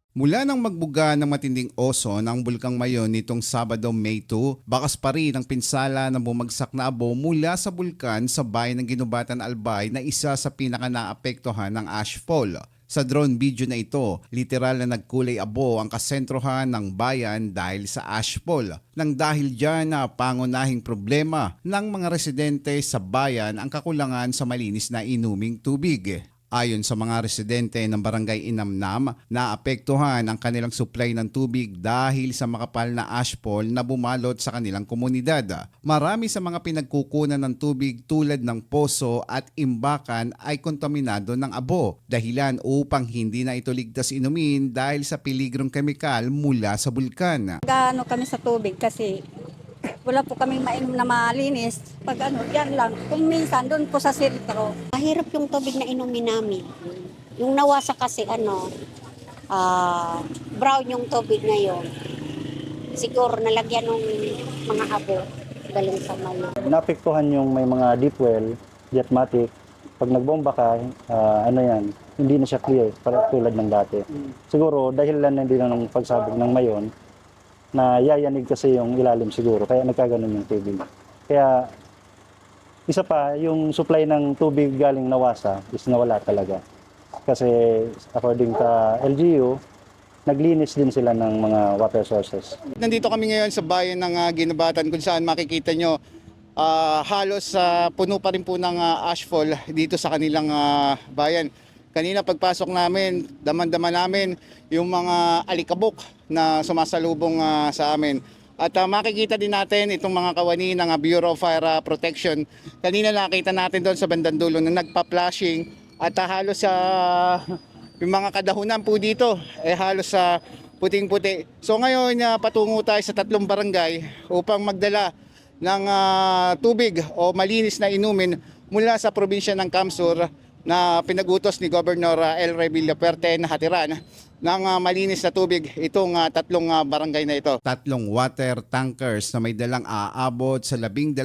Mula nang magbuga ng matinding oso ng Bulkang Mayon nitong Sabado, May 2, bakas pa rin ang pinsala ng bumagsak na abo mula sa bulkan sa bayan ng Ginubatan, Albay na isa sa pinaka-naapektuhan ng ashfall. Sa drone video na ito, literal na nagkulay abo ang kasentrohan ng bayan dahil sa ashfall. Nang dahil dyan na pangunahing problema ng mga residente sa bayan ang kakulangan sa malinis na inuming tubig. Ayon sa mga residente ng Barangay Inamnam, naapektuhan ang kanilang supply ng tubig dahil sa makapal na ashfall na bumalot sa kanilang komunidad. Marami sa mga pinagkukunan ng tubig tulad ng poso at imbakan ay kontaminado ng abo, dahilan upang hindi na ito ligtas inumin dahil sa peligrong kemikal mula sa bulkan. Gaano kami sa tubig kasi wala po kaming mainom na malinis. Pag yan lang. Kung minsan, doon po sa sentro. Mahirap yung tubig na inumin namin. Yung nawasa kasi brown yung tubig ngayon. Siguro nalagyan ng mga abo galing sa mayo. Naapektuhan yung may mga deep well, jetmatic. Pag nagbomba ka, hindi na siya clear para tulad ng dati. Siguro dahil lang din ng pagsabog ng mayon, na yayanig kasi yung ilalim siguro, kaya nagkaganon yung tubig. Kaya isa pa, yung supply ng tubig galing Nawasa is nawala talaga. Kasi according sa LGU, naglinis din sila ng mga water sources. Nandito kami ngayon sa bayan ng Ginubatan kung saan makikita nyo halos puno pa rin po ng ashfall dito sa kanilang bayan. Kanina pagpasok namin, daman-daman namin yung mga alikabok na sumasalubong sa amin. At makikita din natin itong mga kawani ng Bureau of Fire Protection. Kanina nakita natin doon sa bandang dulo na nagpa-flashing at halos yung mga kadahunan po dito halos puting-puti. So ngayon patungo tayo sa 3 barangay upang magdala ng tubig o malinis na inumin mula sa probinsya ng Kamsur na pinagutos ni Governor El Rey Villafuerte na hatiran ng malinis na tubig itong 3 barangay na ito. 3 water tankers na may dalang aabot sa 12,000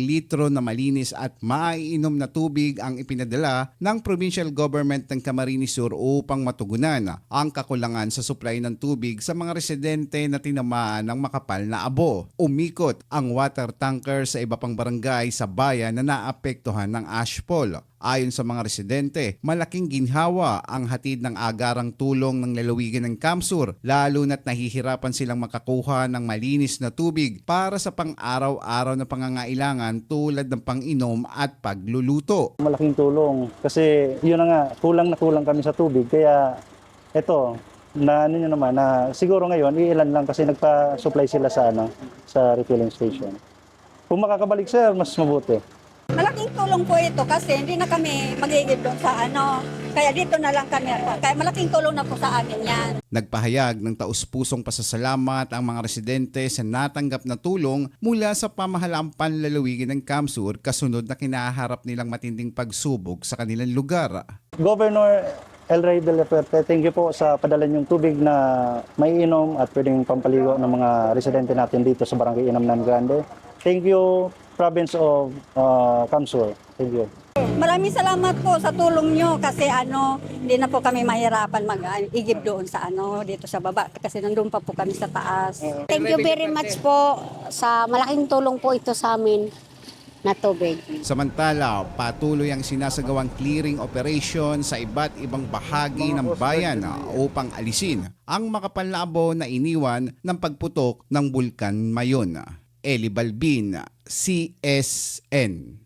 litro na malinis at maiinom na tubig ang ipinadala ng Provincial Government ng Camarines Sur upang matugunan ang kakulangan sa supply ng tubig sa mga residente na tinamaan ng makapal na abo. Umikot ang water tanker sa iba pang barangay sa bayan na naapektuhan ng ashfall. Ayon sa mga residente, malaking ginhawa ang hatid ng agarang tulong ng lalawigan ng Kamsur, lalo na't nahihirapan silang makakuha ng malinis na tubig para sa pang-araw-araw na pangangailangan tulad ng pang-inom at pagluluto. Malaking tulong kasi yun na nga, kulang na kulang kami sa tubig. Kaya ito, na siguro ngayon, iilan lang kasi nagpa-supply sila sa refilling station. Kung makakabalik sir, mas mabuti. Malaking tulong po ito kasi hindi na kami magigib doon sa Kaya dito na lang kami. Kaya malaking tulong na po sa amin yan. Nagpahayag ng taus-pusong pasasalamat ang mga residente sa natanggap na tulong mula sa pamahalaang panlalawigan ng Kamsur kasunod na kinaharap nilang matinding pagsubok sa kanilang lugar. Governor El Rey Villafuerte, thank you po sa padala niyong tubig na maiinom at pwedeng pampaligo ng mga residente natin dito sa Barangay Inamnam Grande. Thank you, Province of Kamsur. Thank you. Maraming salamat po sa tulong nyo kasi hindi na po kami mahirapan mag-igib doon sa dito sa baba kasi nandun pa po kami sa taas. Thank you very much po sa malaking tulong po ito sa amin na tubig. Samantala, patuloy ang sinasagawang clearing operation sa iba't ibang bahagi ng bayan upang alisin ang makapal na abo na iniwan ng pagputok ng Bulkan Mayon. Eli Balbin, CSN.